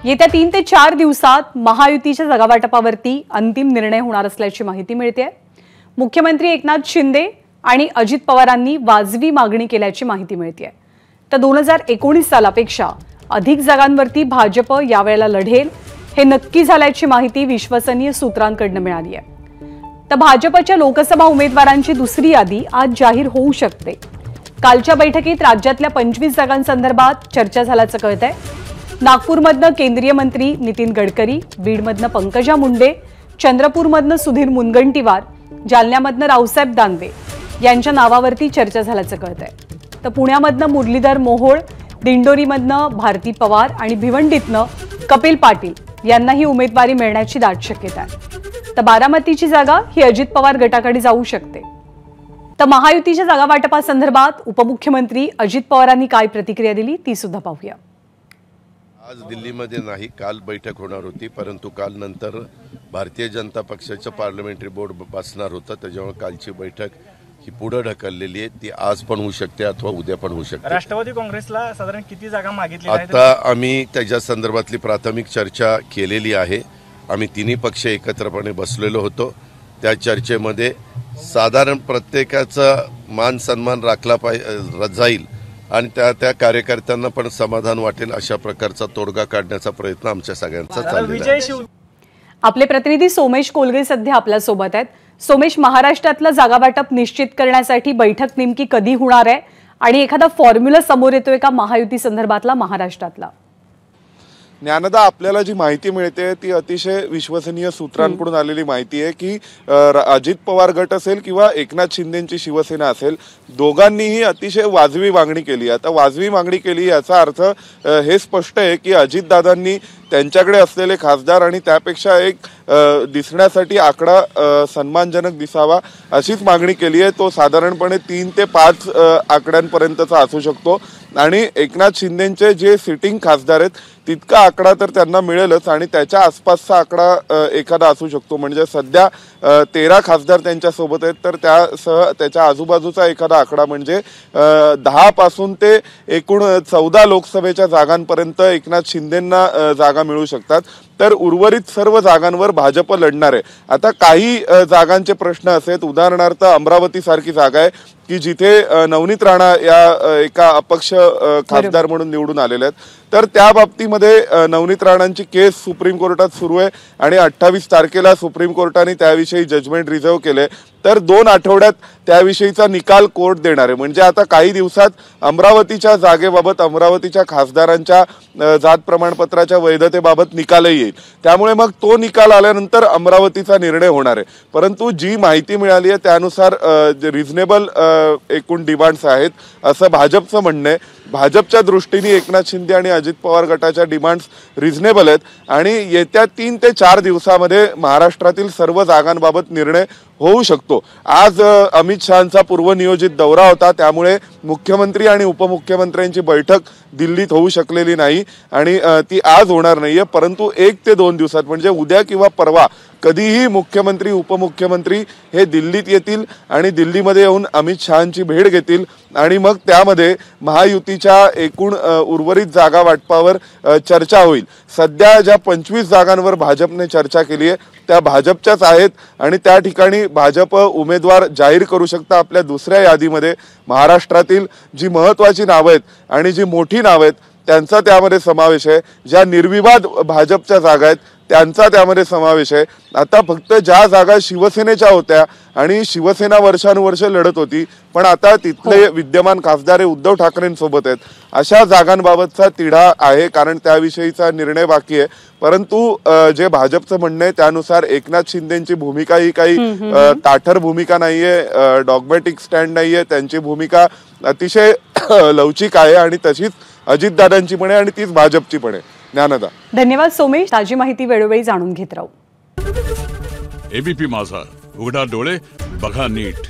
येत्या 3 ते 4 दिवसात महायुतीच्या जागावाटपावरती अंतिम निर्णय होणार असल्याची माहिती मिळते। मुख्यमंत्री एकनाथ शिंदे आणि अजित पवारांनी वाजवी मागणी केल्याची माहिती मिळते। तर 2019 सालापेक्षा अधिक जागांवरती भाजप यावेळेला लढेल हे नक्की झाल्याची माहिती विश्वसनीय सूत्रांकडून मिळाली आहे। तर भाजपच्या लोकसभा उमेदवारांची दुसरी यादी आज जाहीर होऊ शकते। कालच्या बैठकीत राज्यातल्या 25 जागांसंदर्भात चर्चा झाल्याचं कळतंय। नागपूरमधनं केंद्रीय मंत्री नितीन गडकरी, बीडमधनं पंकजा मुंडे, चंद्रपूरमधनं सुधीर मुनगंटीवार, जालन्यामधनं रावसाहेब दानवे यांच्या नावावरती चर्चा झाल्याचं कळतंय। तर पुण्यामधनं मुरलीधर मोहोळ, दिंडोरीमधनं भारती पवार आणि भिवंडीतनं कपिल पाटील यांनाही उमेदवारी मिळण्याची दाट शक्यता आहे। तर बारामतीची जागा ही अजित पवार गटाकडे जाऊ शकते। तर महायुतीच्या जागा वाटपासंदर्भात उपमुख्यमंत्री अजित पवारांनी काय प्रतिक्रिया दिली ती सुद्धा पाहूया। आज दिल्लीमध्ये नाही, काल बैठक होणार होती, परंतु काल नंतर भारतीय जनता पक्षाचं पार्लमेंटरी बोर्ड बसणार होतं, त्याच्यामुळे कालची बैठक ही पुढे ढकललेली आहे। ती आज पण होऊ शकते अथवा उद्या पण होऊ शकते। राष्ट्रवादी काँग्रेसला साधारण किती जागा मागितली आता आम्ही त्याच्या संदर्भातली प्राथमिक चर्चा केलेली आहे। आम्ही तिन्ही पक्ष एकत्रपणे बसलेलो होतो। त्या चर्चेमध्ये साधारण प्रत्येकाचा मान सन्मान राखला जाईल आणि त्या कार्यकर्त्यांना पण समाधान वाटेल अशा प्रकारचा तोडगा काढण्याचा प्रयत्न आमच्या सगळ्यांचा चाललेला आहे। आपले प्रतिनिधी सोमेश कोलगे सध्या आपल्या सोबत आहेत। सोमेश, महाराष्ट्रातलं जागा वाटप निश्चित करण्यासाठी बैठक नेमकी कधी होणार आहे आणि एखादा फॉर्म्युला समोर येतोय का महायुती संदर्भातला महाराष्ट्रातला? ज्ञानदा, आपल्याला जी माहिती मिळते ती अतिशय विश्वसनीय सूत्रांकडून आलेली माहिती आहे की अजित पवार गट असेल किंवा एकनाथ शिंदेची शिवसेना असेल, दोघांनीही अतिशय वाजवी मागणी केली। आता वाजवी मागणी केली याचा अर्थ हे स्पष्ट आहे की अजितदादांनी त्यांच्याकडे असलेले खासदार आणि त्यापेक्षा एक दिसण्यासाठी आकडा सन्मानजनक दिसावा अशीच मागणी केली आहे। तो साधारणपणे 3 ते 5 आकड्यांपर्यंतचा असू शकतो आणि एकनाथ शिंदेचे जे सिटिंग खासदार आहेत तितका आकडा तर त्यांना मिळेलच आणि त्याच्या आसपासचा आकडा एखादा असू शकतो। म्हणजे सध्या 13 खासदार त्यांच्या सोबत आहेत, तर त्यासह त्याच्या आजूबाजूचा एखादा आकडा म्हणजे 10 पासून ते एकूण 14 लोकसभेच्या जागांपर्यंत एकनाथ शिंदेंना जागा मिळू शकतात। तर उर्वरित सर्व जागांवर भाजप लढणार आहे। आता काही जागांचे प्रश्न असेल, उदाहरणार्थ अमरावती सारखी जागा आहे की जिथे नवनीत राणा या एका अपक्ष खासदार म्हणून निवडून आलेले आहेत, तर त्या बाबतीमध्ये नवनीत राणांची केस सुप्रीम कोर्टात सुरू आहे आणि 28 तारखेला सुप्रीम कोर्टाने त्याविषयी जजमेंट रिझर्व केले। तर 2 आठवड्यात त्याविषयीचा निकाल कोर्ट देणार आहे। म्हणजे आता काही दिवसात अमरावतीच्या जागेबाबत, अमरावतीच्या खासदारांच्या जात प्रमाणपत्राच्या वैधतेबाबत निकालही येईल। त्यामुळे मग तो निकाल आल्यानंतर अमरावतीचा निर्णय होणार आहे। परंतु जी माहिती मिळाली आहे त्यानुसार रिझनेबल एकूण डिमांड्स आहेत असं भाजपचं म्हणणं आहे। भाजपच्या दृष्टीने एकनाथ शिंदे आणि अजित पवार गटाच्या डिमांड्स रिझनेबल आहेत आणि येत्या 3 ते 4 दिवसामध्ये महाराष्ट्रातील सर्व जागांबाबत निर्णय होऊ शकतो। आज अमित शहांचा पूर्वनियोजित दौरा होता, त्यामुळे मुख्यमंत्री आणि उपमुख्यमंत्र्यांची बैठक दिल्लीत होऊ शकलेली नाही आणि ती आज होणार नाहीये। परंतु 1 ते 2 दिवसात म्हणजे उद्या किंवा परवा कधीही मुख्यमंत्री उपमुख्यमंत्री हे दिल्लीत येतील आणि दिल्लीमध्ये येऊन अमित शहांची भेट घेतील आणि मग त्यामध्ये महायुतीच्या एकूण उर्वरित जागा वाटपावर चर्चा होईल। सध्या ज्या 25 जागांवर भाजपने चर्चा केली आहे त्या भाजपच्याच आहेत आणि त्या ठिकाणी भाजप उमेदवार जाहीर करू शकता आपल्या दुसऱ्या यादीमध्ये। महाराष्ट्रातील जी महत्त्वाची नावं आहेत आणि जी मोठी नावं आहेत त्यांचा त्यामध्ये समावेश आहे। ज्या निर्विवाद भाजपच्या जागा आहेत त्यांचा त्यामध्ये समावेश आहे। आता फक्त ज्या जागा शिवसेनेच्या होत्या आणि शिवसेना वर्षानुवर्ष लढत होती, पण आता तिथले विद्यमान खासदार हे उद्धव ठाकरेंसोबत आहेत, अशा जागांबाबतचा तिढा आहे कारण त्याविषयीचा निर्णय बाकी आहे। परंतु जे भाजपचं म्हणणं आहे त्यानुसार एकनाथ शिंदेची भूमिका ही काही ताठर भूमिका नाहीये, डॉगमॅटिक स्टँड नाहीये। त्यांची भूमिका अतिशय लवचिक आहे आणि तशीच अजितदादांची पण आहे आणि तीच भाजपची पण आहे। ज्ञानदा, धन्यवाद सोमेश। ताजी माहिती वेळोवेळी जाणून घेत राहू। एबीपी माझा, उघडा डोळे बघा नीट।